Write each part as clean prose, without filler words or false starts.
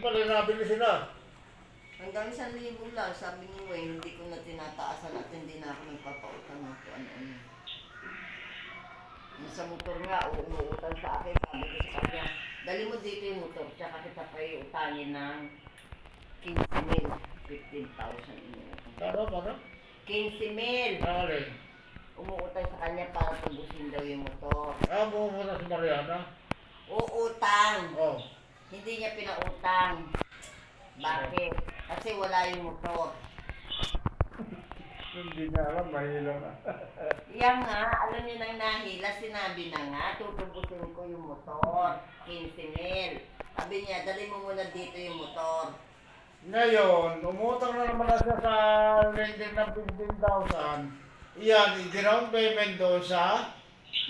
pala nabili sila. Hanggang 1,000 lang, sabi ni Wayne, hindi ko na tinataasan at hindi na ako nagpapautang ng kung ano-ano. Yung sa motor nga, umuutang sa akin, sabi ko sa kanya, dali mo dito yung motor, tsaka kita pa iutangin ng 15,000, 15,000 iniutang. Paano? 15,000! Alin? Umuutang sa kanya para tubusin daw yung motor. Bumuna si Mariana. Uutang! Oh. Hindi niya pinautang. Bakit? Kasi wala yung motor. Hindi niya alam, mahila na. Yan nga, alam niyo nang nahila, sinabi na nga, tutubusin ko yung motor, 15,000. Sabi niya, dali mo muna dito yung motor. Ngayon, umutang na naman na siya sa lending ng 15,000. Iyan, i-ground payment doon sa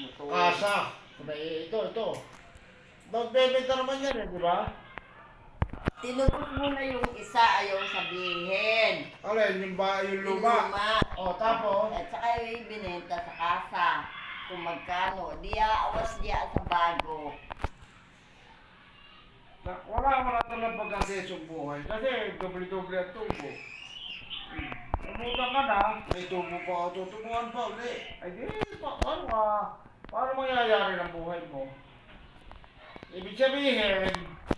Motor. kasa. Ito. Down payment na naman yan, di ba? Tinubos mo na yung isa, ayaw sabihin. Alin, yung luma. O, tapos? At saka yung binenta sa kasa. Kung magkano, awas diya sa bago. Wala talagang pagkasesong buhay. Kasi doble-doble ang tubo. Umutang ka na, may tubo pa, tutubuhan pa uli. Ay di, paano mangyayari ng buhay mo? Ibig sabihin,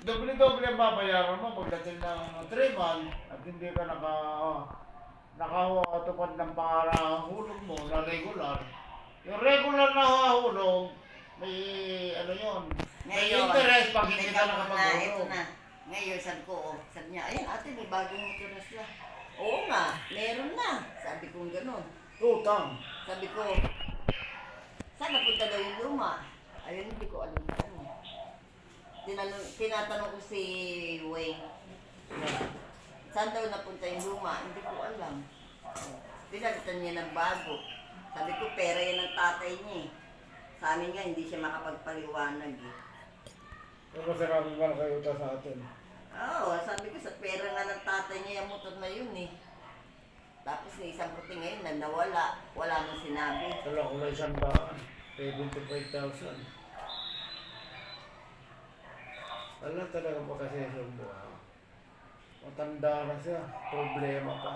doble-doble ang babayaran mo pagdating ng 3 months at hindi ka nakahutupad ng pangarahulog mo na regular. Yung regular na hahulog, may ano yun, may interest pag hindi ka nakapagulog. Ito na. Ngayon, sabi ko, sabi niya, ayun ate, may bagong motor na siya. Oo nga, meron na. Sabi ko gano'n. Utang. Sabi ko, saan napunta daw yung luma? Ayun, hindi ko alam na ano. Tinatanong ko si Wayne, saan daw napunta yung luma? Hindi ko alam. Pinalitan niya ng bago. Sabi ko, pera yan ng tatay niya eh. Sa amin nga, hindi siya makapagpaliwanag eh. Ano sinabi ba na kayo sa atin? Oo, sabi ko, sa pera nga ng tatay niya yung motor na yun eh. Tapos na isang puti ngayon na nawala. Wala nang sinabi. Wala ko na 100,000. 75,000. Wala talaga pa kasi sa buhay. Matanda na siya. Problema pa.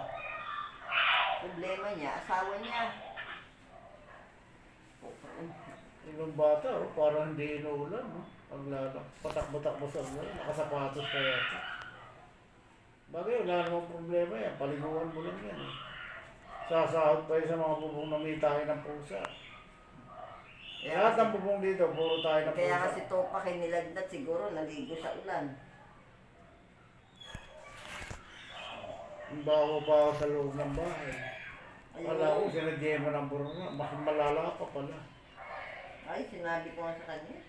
Problema niya, asawa niya. Yung bata, parang hindi inuulan. No? Paglalak, patak-patak mo sa ulan. Nakasapatos pa yata. Bagay, wala namang problema yan. Paliguan mo lang yan. Sasahod pa yun sa mga bubong na may tayo ng pusa. Lahat ng bubong dito, puro tayo ng pusa. Kaya kasi Topa kinilagnat siguro, naligo sa ulan. Ang baho pa ako sa loob ng bahay. Wala ko, sinadya mo ng burunga. Malala pa pala. Ay, sinabi ko nga sa kanya.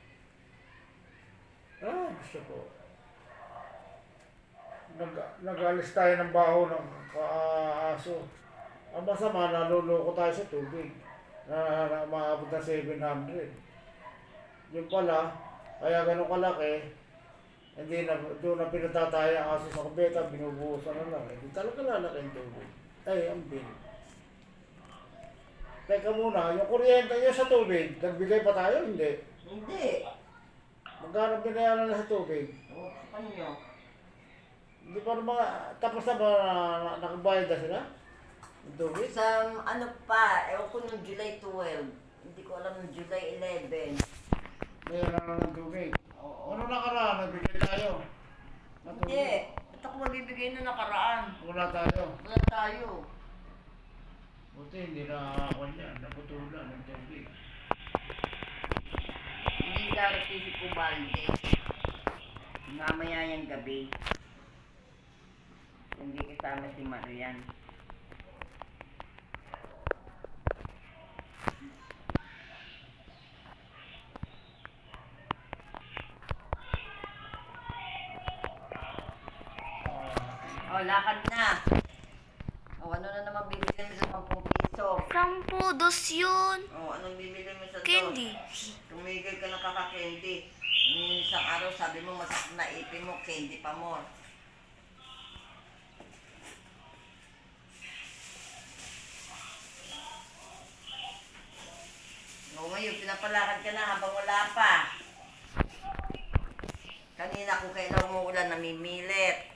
Gusto ko. Nag-alis tayo ng baho ng kaaso. Ang masama, naluloko tayo sa tubig. Na maabot na 700. Yung pala, kaya ganun kalaki, hindi na, doon na pinatataya ang aso sa kubeta, binubuhusan na lang. Hindi talaga lalaki yung tubig. Ay, ang bin. Teka muna, yung kuryente niya sa tubig, nagbigay pa tayo? Hindi. Hindi. Magkano binayaran na sa tubig? O, sa kanyo. Hindi pa naman, tapos na ba nakabayad na sila? Yung tubig? Sa ano pa, ewan ko nung July 12. Hindi ko alam nung July 11. Mayroon na ng tubig. Oo. Ano nakaraan? Nagbigay tayo? Hindi. Ba't ako mabibigay na nakaraan? Wala tayo. Wala tayo. Buti hindi na ako niya, naputulan ng tubig. Hindi darating si Kubalde. Mamaya yung gabi. Hindi kasama si Marian. Oh, lakad na. Oh, ano na naman bibili mo sa 10 piso? 10, dos yun. Oh, anong bibili mo sa Candy. Tumigil ka ng kaka-candy. Isang araw sabi mo masakit na ipin mo, candy pa mo. O ngayon, pinapalakad ka na habang wala pa. Kanina kung kailan umuulan, namimilit.